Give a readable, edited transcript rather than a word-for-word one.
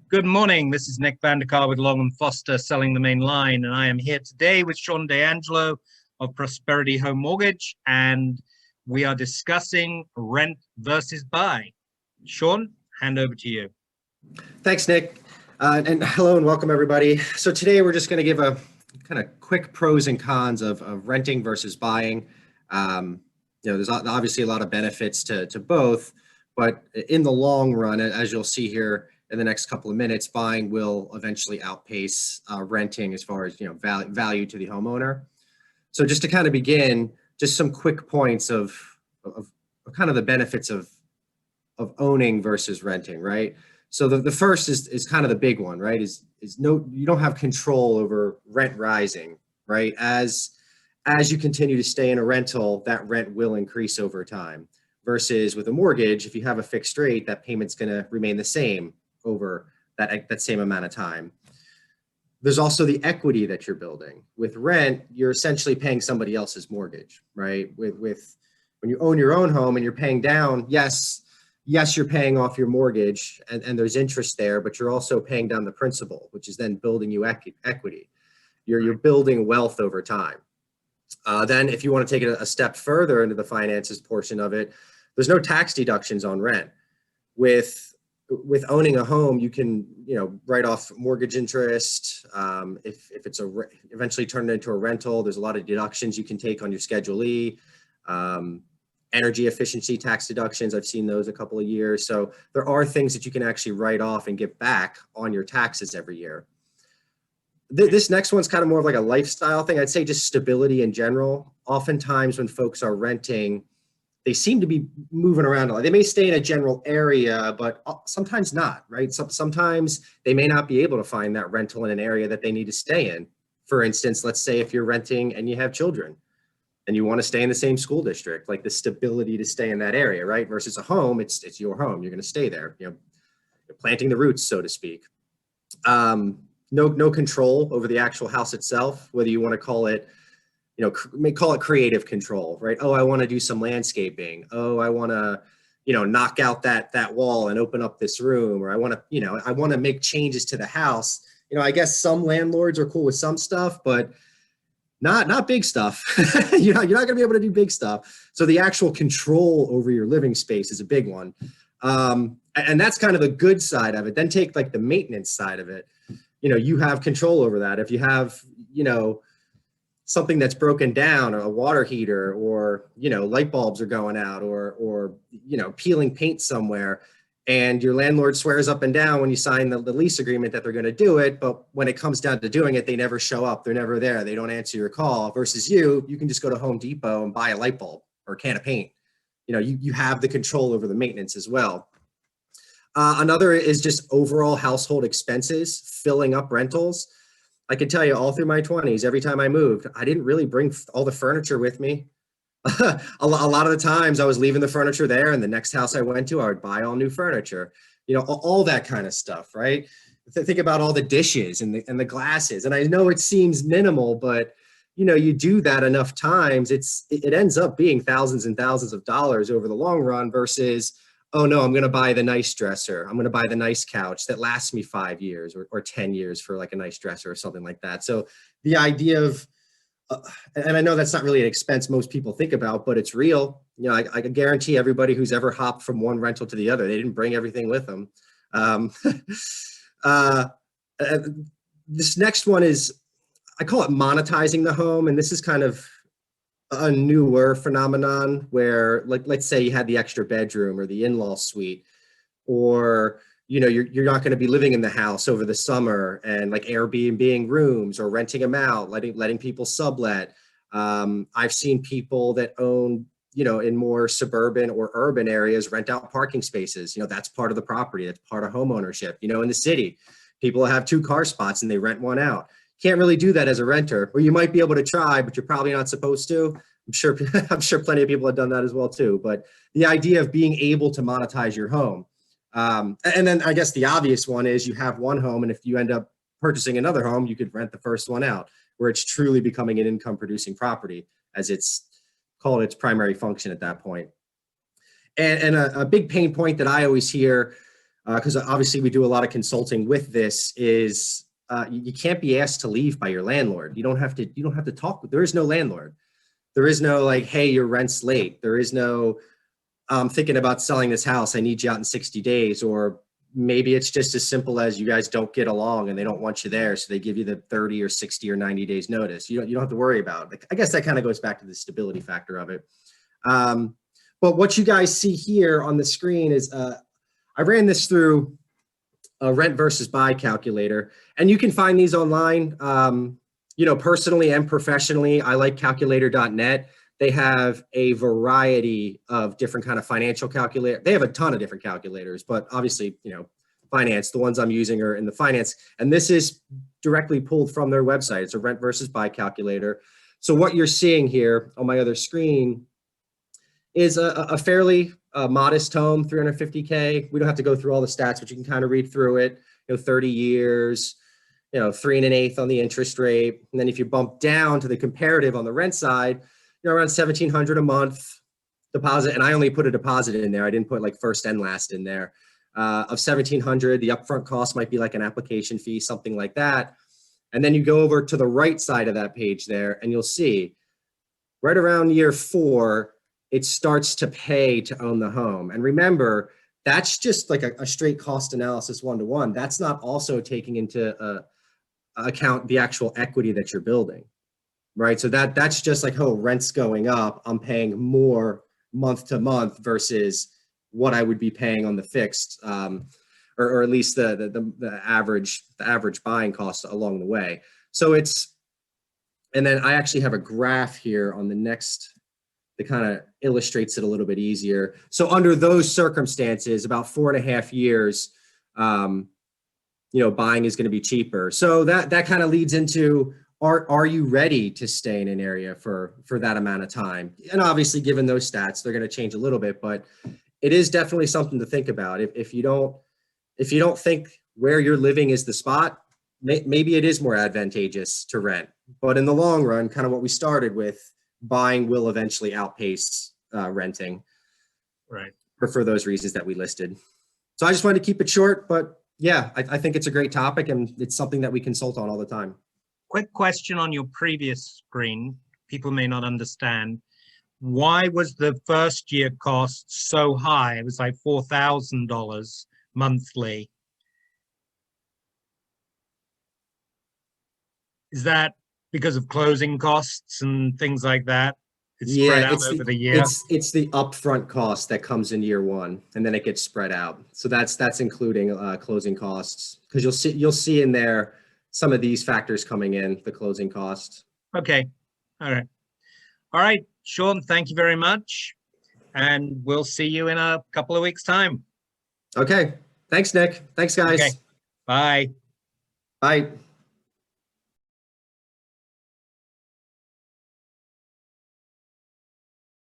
Good morning. This is Nick Vanderkar with Long and Foster selling the main line, and I am here today with Shawn DeAngelo of Prosperity Home Mortgage, and we are discussing rent versus buy. Shawn, hand over to you. Thanks, Nick. And hello and welcome, everybody. So today we're just going to give a kind of quick pros and cons of renting versus buying. There's obviously a lot of benefits to both, but in the long run, as you'll see here in the next couple of minutes, buying will eventually outpace renting as far as value to the homeowner. So just to kind of begin, just some quick points of kind of the benefits of owning versus renting, right? So the first is kind of the big one, right? You don't have control over rent rising, right? As you continue to stay in a rental, that rent will increase over time. Versus with a mortgage, if you have a fixed rate, that payment's going to remain the same over that same amount of time. There's also the equity that you're building. With rent, you're essentially paying somebody else's mortgage, right? With when you own your own home and you're paying down, yes, you're paying off your mortgage and there's interest there, but you're also paying down the principal, which is then building you equity. You're building wealth over time. Then if you want to take it a step further into the finances portion of it, there's no tax deductions on rent. With owning a home, you can write off mortgage interest. If it's eventually turned into a rental, there's a lot of deductions you can take on your Schedule E. Energy efficiency tax deductions, I've seen those a couple of years. So there are things that you can actually write off and give back on your taxes every year. This next one's kind of more of like a lifestyle thing. I'd say just stability in general. Oftentimes when folks are renting, they seem to be moving around a lot. They may stay in a general area, but sometimes not, right? Sometimes they may not be able to find that rental in an area that they need to stay in. For instance, let's say if you're renting and you have children and you want to stay in the same school district, like the stability to stay in that area, right? Versus a home, it's your home. You're going to stay there, you're planting the roots, so to speak. No control over the actual house itself, whether you want to call it, may call it creative control, right? Oh, I want to do some landscaping. Oh, I want to, knock out that wall and open up this room, or I want to make changes to the house. I guess some landlords are cool with some stuff, but not big stuff. You're not going to be able to do big stuff. So the actual control over your living space is a big one. And that's kind of the good side of it. Then take like the maintenance side of it. You have control over that. If you have, something that's broken down, or a water heater, or, light bulbs are going out, or peeling paint somewhere, and your landlord swears up and down when you sign the lease agreement that they're going to do it, but when it comes down to doing it, they never show up. They're never there. They don't answer your call. Versus you can just go to Home Depot and buy a light bulb or a can of paint. You have the control over the maintenance as well. Another is just overall household expenses, filling up rentals. I can tell you all through my 20s, every time I moved, I didn't really bring all the furniture with me. A lot of the times I was leaving the furniture there, and the next house I went to, I would buy all new furniture, all that kind of stuff, right? Think about all the dishes and the glasses. And I know it seems minimal, but you do that enough times, it ends up being thousands and thousands of dollars over the long run versus, oh no, I'm going to buy the nice dresser. I'm going to buy the nice couch that lasts me 5 years or 10 years for like a nice dresser or something like that. So the idea of, and I know that's not really an expense most people think about, but it's real. I can guarantee everybody who's ever hopped from one rental to the other, they didn't bring everything with them. This next one is, I call it monetizing the home. And this is kind of a newer phenomenon where, like, let's say you had the extra bedroom or the in-law suite, or you're not going to be living in the house over the summer, and like Airbnb rooms or renting them out, letting people sublet. I've seen people that own, in more suburban or urban areas, rent out parking spaces. That's part of the property. That's part of home ownership. In the city, people have 2 car spots and they rent one out. Can't really do that as a renter, or you might be able to try, but you're probably not supposed to. I'm sure plenty of people have done that as well too. But the idea of being able to monetize your home. And then I guess the obvious one is you have one home, and if you end up purchasing another home, you could rent the first one out, where it's truly becoming an income producing property as it's called its primary function at that point. And a big pain point that I always hear because obviously we do a lot of consulting with this, is you can't be asked to leave by your landlord. You don't have to talk. There is no landlord. There is no like, hey, your rent's late. There is no, I'm thinking about selling this house. I need you out in 60 days. Or maybe it's just as simple as you guys don't get along and they don't want you there. So they give you the 30 or 60 or 90 days notice. You don't have to worry about it. I guess that kind of goes back to the stability factor of it. But what you guys see here on the screen is, I ran this through a rent versus buy calculator, and you can find these online. Personally and professionally, I like calculator.net. They have a variety of different kind of financial calculators. They have a ton of different calculators, but obviously, finance, the ones I'm using are in the finance, and this is directly pulled from their website. It's a rent versus buy calculator. So what you're seeing here on my other screen is a fairly modest home, 350K. We don't have to go through all the stats, but you can kind of read through it. 30 years, 3 1/8 on the interest rate. And then if you bump down to the comparative on the rent side, around $1,700 a month deposit. And I only put a deposit in there. I didn't put like first and last in there. Of $1,700, the upfront cost might be like an application fee, something like that. And then you go over to the right side of that page there, and you'll see right around year 4, it starts to pay to own the home. And remember, that's just like a straight cost analysis one-to-one. That's not also taking into account the actual equity that you're building, right? So that's just like, oh, rent's going up. I'm paying more month to month versus what I would be paying on the fixed, or at least the average buying cost along the way. So and then I actually have a graph here on the next that kind of illustrates it a little bit easier. So under those circumstances, about 4.5 years, buying is going to be cheaper. So that kind of leads into, are you ready to stay in an area for that amount of time? And obviously, given those stats, they're going to change a little bit, but it is definitely something to think about. If you don't think where you're living is the spot, maybe it is more advantageous to rent. But in the long run, kind of what we started with, buying will eventually outpace renting, right? For those reasons that we listed. So I just wanted to keep it short, but yeah, I think it's a great topic and it's something that we consult on all the time. Quick question on your previous screen. People may not understand. Why was the first year cost so high? It was like $4,000 monthly. Is that because of closing costs and things like that? It's spread out over the year. It's the upfront cost that comes in year 1, and then it gets spread out. So that's including closing costs, because you'll see in there some of these factors coming in, the closing costs. Okay. All right, Shawn, thank you very much, and we'll see you in a couple of weeks' time. Okay. Thanks, Nick. Thanks, guys. Okay. Bye. Bye.